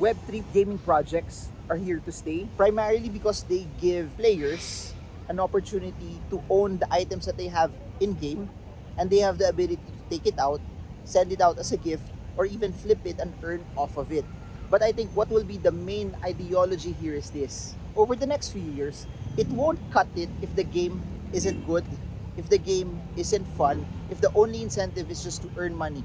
Web3 gaming projects are here to stay, primarily because they give players an opportunity to own the items that they have in-game, and they have the ability to take it out, send it out as a gift, or even flip it and earn off of it. But I think what will be the main ideology here is this. Over the next few years, it won't cut it if the game isn't good, if the game isn't fun, if the only incentive is just to earn money.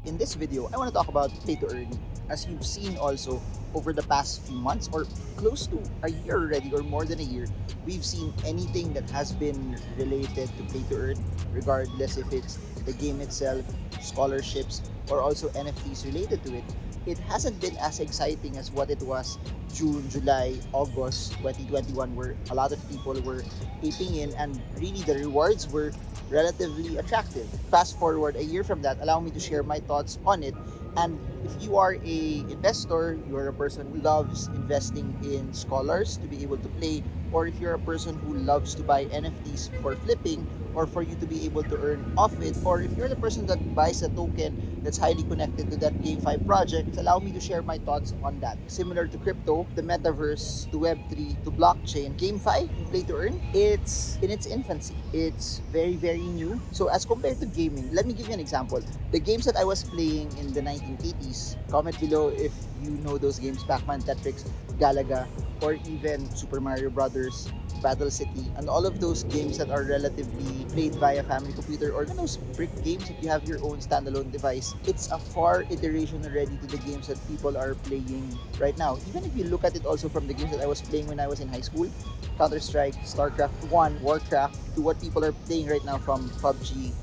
In this video, I want to talk about play to earn. As you've seen also over the past few months or close to a year already or more than a year, we've seen anything that has been related to play to earn, regardless if it's the game itself, scholarships, or also NFTs related to it. It hasn't been as exciting as what it was June, July, August 2021, where a lot of people were aping in and really the rewards were relatively attractive. Fast forward a year from that, allow me to share my thoughts on it. And if you are a investor, you're a person who loves investing in scholars to be able to play, or if you're a person who loves to buy NFTs for flipping or for you to be able to earn off it, or if you're the person that buys a token that's highly connected to that GameFi project, allow me to share my thoughts on that. Similar to crypto, the metaverse, to Web3, to blockchain, GameFi, play to earn, it's in its infancy. It's very, very new. So as compared to gaming, let me give you an example. The games that I was playing in the 1980s, comment below if you know those games, Pac-Man, Tetris, Galaga, or even Super Mario Brothers, Battle City, and all of those games that are relatively played via family computer, or those brick games if you have your own standalone device. It's a far iteration already to the games that people are playing right now. Even if you look at it also from the games that I was playing when I was in high school, Counter-Strike, StarCraft 1, Warcraft, to what people are playing right now, from PUBG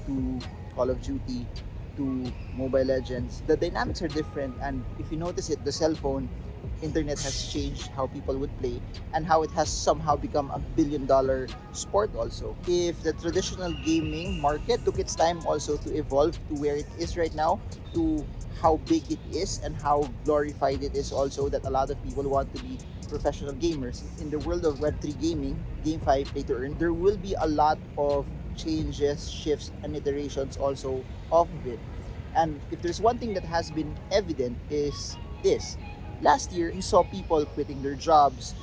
to Call of Duty to Mobile Legends. The dynamics are different, and if you notice it, the cell phone internet has changed how people would play and how it has somehow become a billion-dollar sport also. If the traditional gaming market took its time also to evolve to where it is right now, to how big it is and how glorified it is also, that a lot of people want to be professional gamers. In the world of Web3 gaming, GameFi, play to earn, there will be a lot of changes, shifts, and iterations also of it. And if there's one thing that has been evident is this. Last year, you saw people quitting their jobs,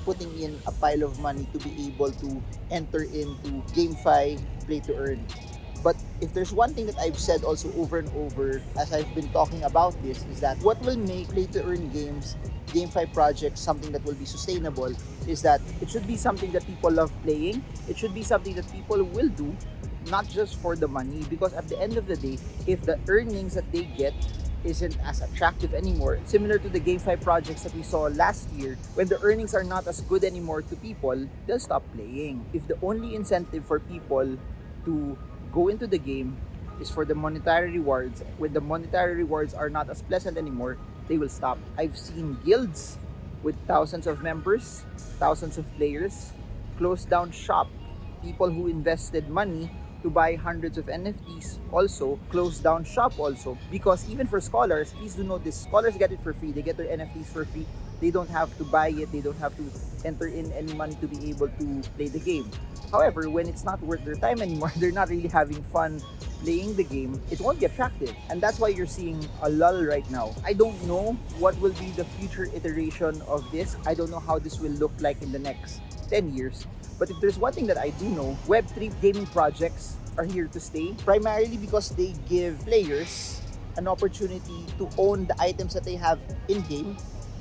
putting in a pile of money to be able to enter into GameFi, play to earn. But if there's one thing that I've said also over and over as I've been talking about this, is that what will make play to earn games, GameFi projects, something that will be sustainable is that it should be something that people love playing. It should be something that people will do, not just for the money, because at the end of the day, if the earnings that they get isn't as attractive anymore, similar to the GameFi projects that we saw last year, when the earnings are not as good anymore to people, they'll stop playing. If the only incentive for people to go into the game is for the monetary rewards, when the monetary rewards are not as pleasant anymore, they will stop. I've seen guilds with thousands of members, thousands of players, close down shop. People who invested money to buy hundreds of NFTs also close down shop also, because even for scholars, please do note this, scholars get it for free. They get their NFTs for free. They don't have to buy it. They don't have to enter in any money to be able to play the game. However, when it's not worth their time anymore, they're not really having fun playing the game, it won't be attractive. And that's why you're seeing a lull right now. I don't know what will be the future iteration of this. I don't know how this will look like in the next 10 years. But if there's one thing that I do know, Web3 gaming projects are here to stay, primarily because they give players an opportunity to own the items that they have in-game,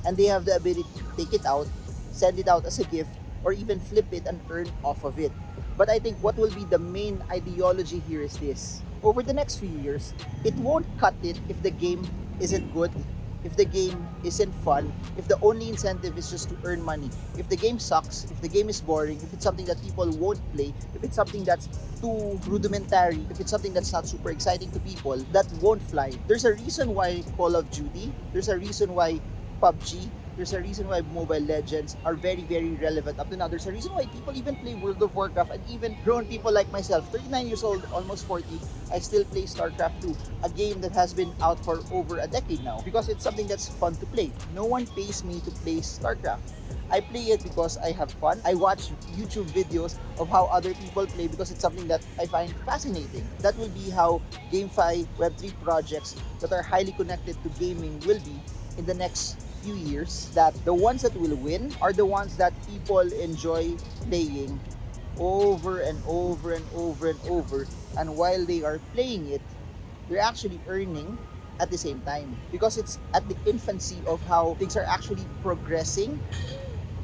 and they have the ability to take it out, send it out as a gift, or even flip it and earn off of it. But I think what will be the main ideology here is this. Over the next few years, it won't cut it if the game isn't good, if the game isn't fun, if the only incentive is just to earn money. If the game sucks, if the game is boring, if it's something that people won't play, if it's something that's too rudimentary, if it's something that's not super exciting to people, that won't fly. There's a reason why Call of Duty, there's a reason why PUBG There's a reason why Mobile Legends are very, very relevant up to now. There's a reason why people even play World of Warcraft, and even grown people like myself, 39 years old, almost 40, I still play StarCraft 2, a game that has been out for over a decade now, because it's something that's fun to play. No one pays me to play StarCraft. I play it because I have fun. I watch YouTube videos of how other people play because it's something that I find fascinating. That will be how GameFi Web3 projects that are highly connected to gaming will be in the next few years. That the ones that will win are the ones that people enjoy playing over and over and over and over. And while they are playing it, they're actually earning at the same time, because it's at the infancy of how things are actually progressing.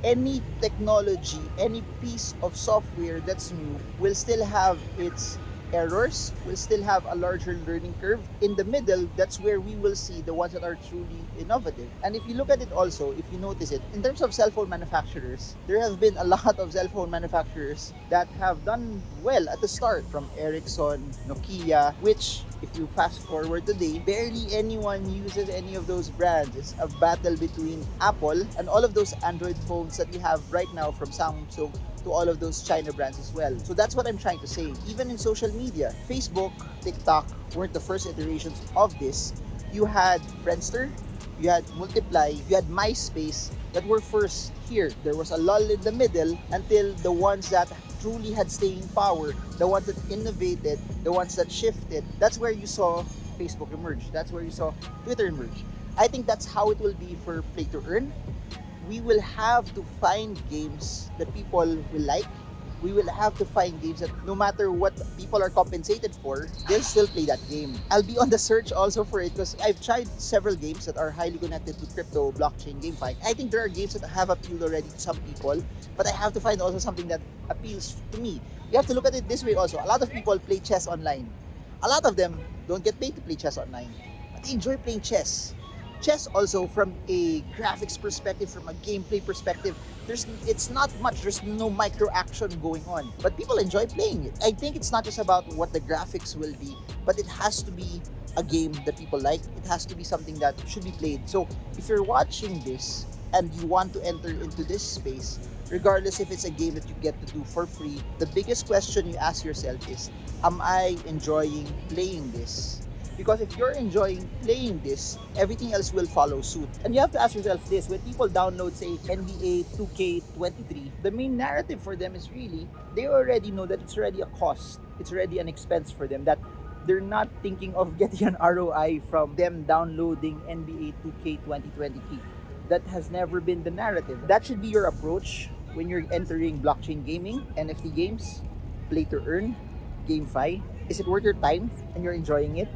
Any technology, any piece of software that's new will still have its errors, will still have a larger learning curve. In the middle, that's where we will see the ones that are truly innovative. And if you look at it also, if you notice it, in terms of cell phone manufacturers, there have been a lot of cell phone manufacturers that have done well at the start, from Ericsson, Nokia, which, if you fast forward today, barely anyone uses any of those brands. It's a battle between Apple and all of those Android phones that we have right now, from Samsung to all of those China brands as well. So that's what I'm trying to say. Even in social media, Facebook, TikTok weren't the first iterations of this. You had Friendster, you had Multiply, you had MySpace that were first here. There was a lull in the middle until the ones that truly had staying power, the ones that innovated, the ones that shifted, that's where you saw Facebook emerge. That's where you saw Twitter emerge. I think that's how it will be for Play to Earn. We will have to find games that people will like. We will have to find games that no matter what people are compensated for, they'll still play that game. I'll be on the search also for it, because I've tried several games that are highly connected to crypto, blockchain, GameFi. I think there are games that have appealed already to some people, but I have to find also something that appeals to me. You have to look at it this way also. A lot of people play chess online. A lot of them don't get paid to play chess online, but they enjoy playing chess. Chess also, from a graphics perspective, from a gameplay perspective, it's not much. There's no micro action going on, but people enjoy playing it. I think it's not just about what the graphics will be, but it has to be a game that people like. It has to be something that should be played. So if you're watching this and you want to enter into this space, regardless if it's a game that you get to do for free, the biggest question you ask yourself is, am I enjoying playing this? Because if you're enjoying playing this, everything else will follow suit. And you have to ask yourself this: when people download, say, NBA 2K23, the main narrative for them is really, they already know that it's already a cost. It's already an expense for them, that they're not thinking of getting an ROI from them downloading NBA 2K 2023. That has never been the narrative. That should be your approach when you're entering blockchain gaming, NFT games, Play to Earn, GameFi. Is it worth your time and you're enjoying it?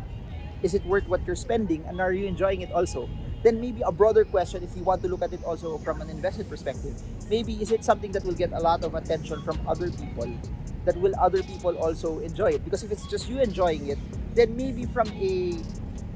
Is it worth what you're spending, and are you enjoying it also? Then maybe a broader question, if you want to look at it also from an investment perspective, maybe is it something that will get a lot of attention from other people, that will other people also enjoy it? Because if it's just you enjoying it, then maybe from a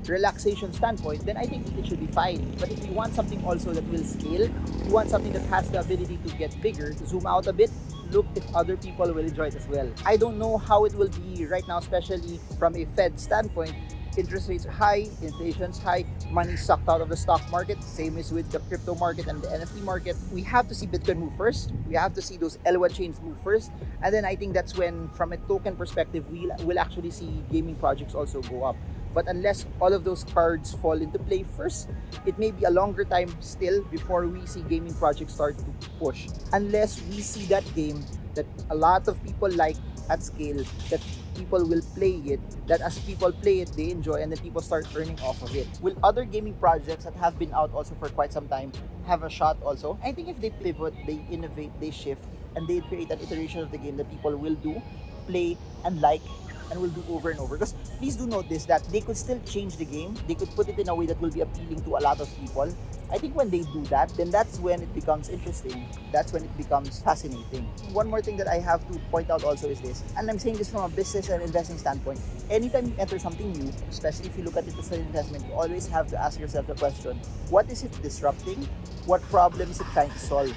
relaxation standpoint, then I think it should be fine. But if you want something also that will scale, you want something that has the ability to get bigger, to zoom out a bit, look if other people will enjoy it as well. I don't know how it will be right now, especially from a Fed standpoint. Interest rates are high, inflation's high, money sucked out of the stock market. Same is with the crypto market and the NFT market. We have to see Bitcoin move first. We have to see those L1 chains move first. And then I think that's when, from a token perspective, we'll actually see gaming projects also go up. But unless all of those cards fall into play first, it may be a longer time still before we see gaming projects start to push. Unless we see that game that a lot of people like at scale, that people will play it, that as people play it, they enjoy, and then people start earning off of it. Will other gaming projects that have been out also for quite some time have a shot also? I think if they pivot, they innovate, they shift, and they create an iteration of the game that people will do, play, and like, and will do over and over. Because please do note this, that they could still change the game. They could put it in a way that will be appealing to a lot of people. I think when they do that, then that's when it becomes interesting. That's when it becomes fascinating. One more thing that I have to point out also is this, and I'm saying this from a business and investing standpoint. Anytime you enter something new, especially if you look at it as an investment, you always have to ask yourself the question, what is it disrupting? What problem is it trying to solve?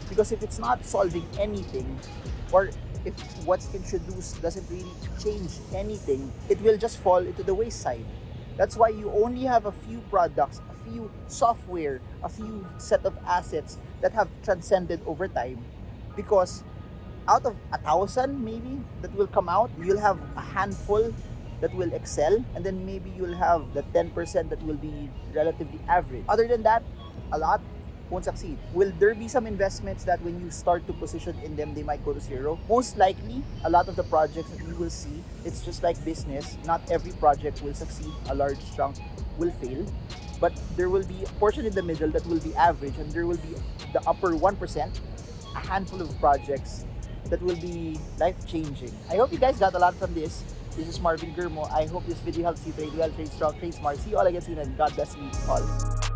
Because if it's not solving anything, or if what's introduced doesn't really change anything, it will just fall into the wayside. That's why you only have a few products, a few software, a few set of assets that have transcended over time, because out of 1,000 maybe that will come out, you'll have a handful that will excel, and then maybe you'll have the 10% that will be relatively average. Other than that, a lot won't succeed. Will there be some investments that when you start to position in them, they might go to zero? Most likely, a lot of the projects that you will see, it's just like business. Not every project will succeed. A large chunk will fail. But there will be a portion in the middle that will be average, and there will be the upper 1%, a handful of projects that will be life-changing. I hope you guys got a lot from this. This is Marvin Germo. I hope this video helps you trade well, trade strong, trade smart. See you all again soon, and God bless you all.